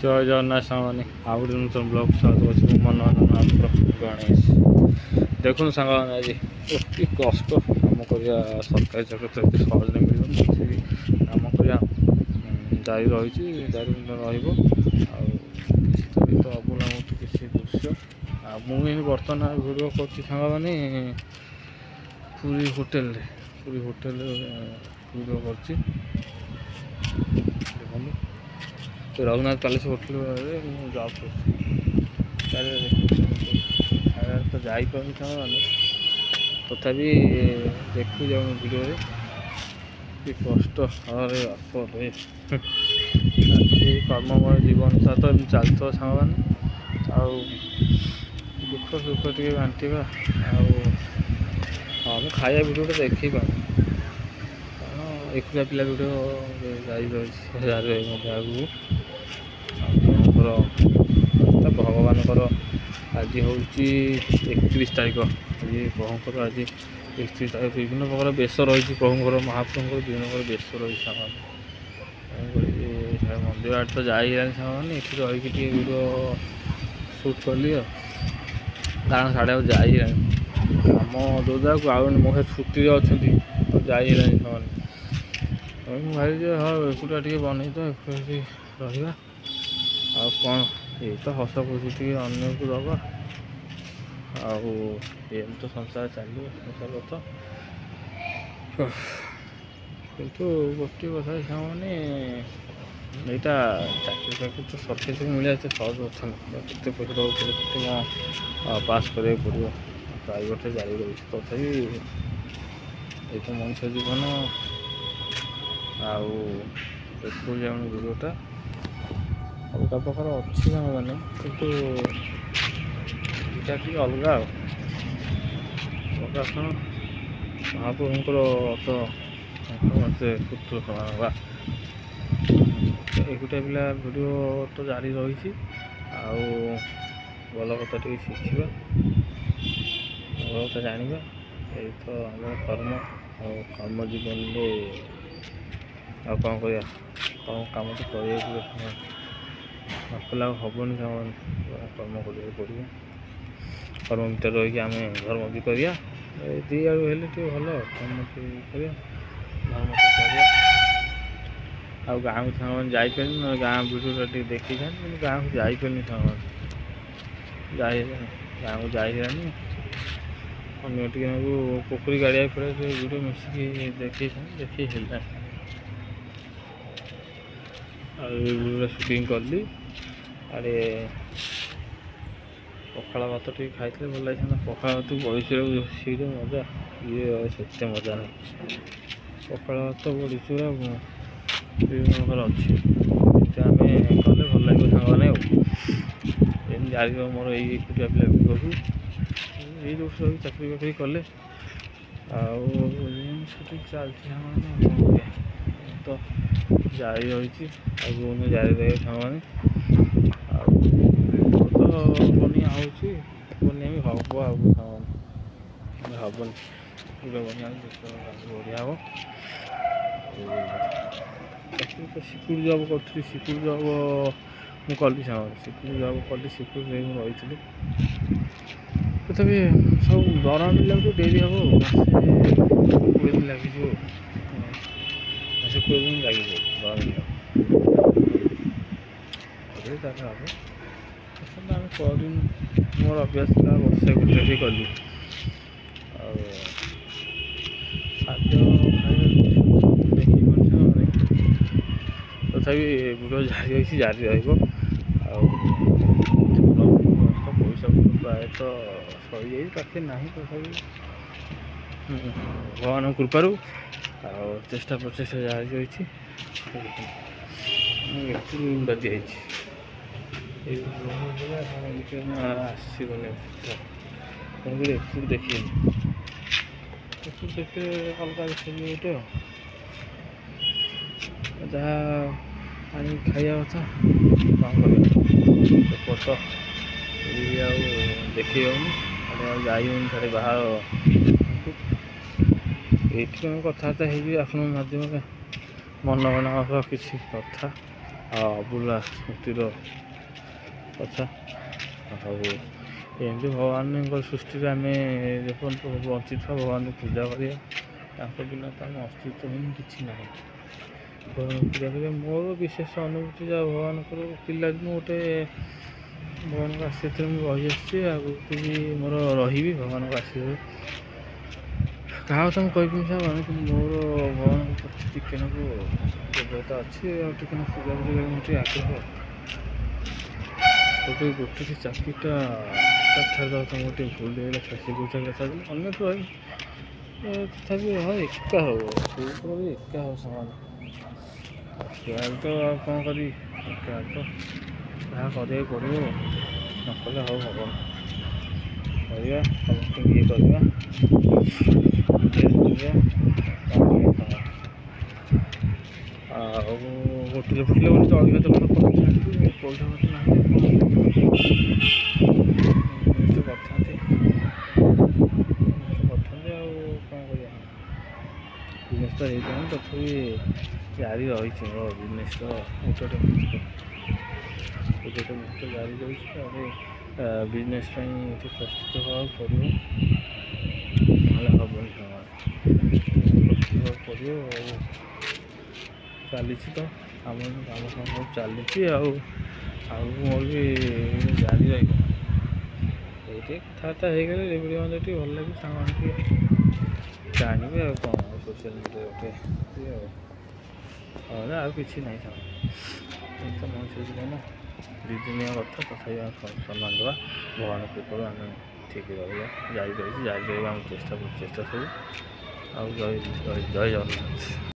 जय जगन्नाथ सामने आउ गोटे नूतन ब्लॉग स्वागत अच्छे मनोरंजन गणेश देखुन सांग आज कि कष्ट कम कर सरकारी चाकरी तो ये सहज मिल कम कर जारी रही जारी तो अबुला किसी दृश्य मुझे बर्तमान भिडियो करने पूरी होटेल भिडियो कर तो रघुनाथ पैलेस होटल जॉब तो जापर तथापि देखू जाऊँ भिडियो कि कष्ट अरे बापरे कर्ममय जीवन सा तो चलता सांग मैंने दुख सुख टे बांटा हाँ मैं खाया भिडियो देखी पाऊँ कारण एकुआ पिला भिडियो जारी रही भगवान आज हूँ 31 तारीख आज प्रभुंर आज 31 तारीख विभिन्न प्रकार बेश रही प्रभुंर महाप्रभुंर विभिन्न प्रकार बेश रही मंदिर आड़े तो जाइए सामने ये रही वीडियो शूट कली कारण साढ़े जाइए आम जो जगह आउ मुझे छुट्टी अच्छा जाइए मुझे भाई हाँ एकुटा टे बनई तो रहा आ कौन ये तो हस खुशी अन्य को दबा आम तो संसार चलो संसार कथा किंतु गोटे कथा सामने यहाँ चाकरी तो सरकारी मिले सहज कथा नहीं पैसा देते पास करा पड़ो प्राइवेट जारी रही तथापि ये तो मनुष्य जीवन आखु जाऊँ भिडियोटा अलग प्रकार अच्छी मैंने कितु यहाँ टी अलग प्रकाशन महाप्रभुंर तो मत पुत्र समान एकुटा पिला भिडियो तो जारी रही भल कथा टे शिखा भल कथा जाना ये तो आम कर्म जीवन में कौन कर कम तो कर नकला हेनी कर्म कर पड़ो कर्म भितर रही आम धर्म भी करा दी आड़ू हेल्ले भल कर्म कर धर्म कर गाँव को सांग जापर गाँव भिडियो टे देखी था गाँव को जापर सांग गाँव को जानी अगर पोखरी गाड़िया पड़े भिडियो मिसिकी देखी सुटिंग कली आड़े पखाड़ भात टे खाई भल लगे पखाड़ भात बड़ी मजा ये से मजा नहीं पखाड़ भात बड़ी चूरा विभिन्न प्रकार अच्छी आम कले भल लगे सांग मैंने जारी मोर यही एकुटिया पिला भिडियो यही जो चाकरी बाकरी कले चलती तो जारी रही आगे जारी रहे सामने तो बनिया बनिया भी हम आगे हेनी पूरा बनिया बढ़िया हम चाकरी तो सिक्योर जॉब करी सिक्योर जॉब मुझे कली सामने सिक्योर जॉब कली सिक्योर रही तथापि सब दरमा मिलने तो डेरी हम मासे 20 दिन लगे मासे 20 दिन लगे दरमा मिलने आम कर मोर अभ्यास था वर्षे गोटे कली खाद्य तथापि भिडियो जारी रही जारी पैसा प्राय तो सही पाखे ना तथापि भगवान कृपार चेष्टा प्रचेषा जारी रही दिखाई आसगले तेणुक देखिए देखे अलग देखिए गोटे जहाँ आनी खाया कथा कौन कर देखी होनी जाई साढ़े बाहर ये कथबार्ता हो माध्यम मन बना किसी कथा ଅଭୁଲା ସ୍ମୃତିର କଥା। ଆଉ ଏମିତି ଭଗବାନଙ୍କ ସୃଷ୍ଟିରେ ଆମେ ଯେପର୍ଯ୍ୟନ୍ତ ବଞ୍ଚିଥିବା ଭଗବାନଙ୍କୁ ପୂଜା କରିବା, ତାଙ୍କ ବିନା ତ ଆମ ଅସ୍ତିତ୍ୱ ହିଁ କିଛି ନାହିଁ। ଭଗବାନଙ୍କୁ ପୂଜା କରିବା ମୋର ବିଶେଷ ଅନୁଭୂତି ଯାହା ଭଗବାନଙ୍କର ପିଲାଦିନୁ ଗୋଟେ ଭଗବାନଙ୍କ ଆଶୀର୍ବାଦରେ ମୁଁ ରହିଆସିଛି, ଆଗକୁ ବି ମୋର ରହିବି ଭଗବାନଙ୍କ ଆଶୀର୍ବାଦ। କାହା କଥା ମୁଁ କହିପାରିନି ସାଙ୍ଗମାନେ, କିନ୍ତୁ ମୋର ଭଗବାନଙ୍କ ପ୍ରତି ଟିକେ ନାକୁ ଯୋଗ୍ୟତା ଅଛି ଆଉ ଟିକେ ନାକୁ ପୂଜା କରିବା ମୋର ଟିକେ ଆଗ୍ରହ। ଗୋଟେ ଚାକିରିଟା ଛାଡ଼ିଦେବା ତ ମୋର ଟିକେ ଭୁଲ ହେଇଗଲା, ସେ ଚାକିରିଟା ଛାଡ଼ିଦେଲି ଅନ୍ୟଠୁ ରହି ତଥାପି ହଁ ଏକା ହେବ ବି ଏକା ହେବ ସମାନ। ଏହାକୁ ତ ଆଉ କ'ଣ କରିବି, ଏକା ତ ଯାହା କରିବାକୁ ପଡ଼ିବ, ନକଲେ ହଉ ହବନି। କରିବା ସମସ୍ତଙ୍କୁ ଇଏ କରିବା ଆଉ ହୋଟେଲ ଫୁଟିଲେ ବୋଲି ଜଳଖିଆ ଦୋକାନ କରିଥାନ୍ତି, ପଇସା ପତ୍ର ନାହିଁ କରିଥାନ୍ତି ଆଉ କ'ଣ କରିବା। ବିଜନେସ୍ ତ ହେଇପାରୁନି, ତଥାପି ଜାରି ରହିଛି ମୋର ବିଜନେସ୍ର ଗୋଟେ ମୁକ୍ତ ଜାରି ରହିଛି। ତାପରେ ବିଜନେସ୍ ପାଇଁ ଏଠି ପ୍ରସ୍ତୁତ ହେବାକୁ ପଡ଼ିବ, ନହେଲେ ହେବନି ସେମାନେ ପ୍ରସ୍ତୁତ ହେବାକୁ ପଡ଼ିବ। ଆଉ ଚାଲିଛି ତ କାମ ସବୁ ଚାଲିଛି, ଆଉ ମୋର ବି ଜାରି ରହିବ। ଏଇଠି କଥାବାର୍ତ୍ତା ହେଇଗଲେ ଭିଡ଼ିଓ ମଧ୍ୟ ଟିକେ ଭଲ ଲାଗେ, ସାଙ୍ଗମାନେ ଟିକେ ଜାଣିବେ ଆଉ କ'ଣ ସୋସିଆଲ୍ ମିଡ଼ିଆ ଗୋଟେ ଇଏ ଆଉ କିଛି ନାହିଁ। ସାଙ୍ଗ ତ ମଣିଷ ଜୀବନ ଦୁଇ ଦିନିଆ କଥା, ତଥାପି ଆମେ ସମ୍ମାନ ଦେବା। ଭଗବାନ କୃପାରୁ ଆମେ ଠିକ୍ ରହିବା, ଜାରି ରହିବା ଆମ ଚେଷ୍ଟା ସବୁ। ଆଉ ଜୟ ଜଗନ୍ନାଥ।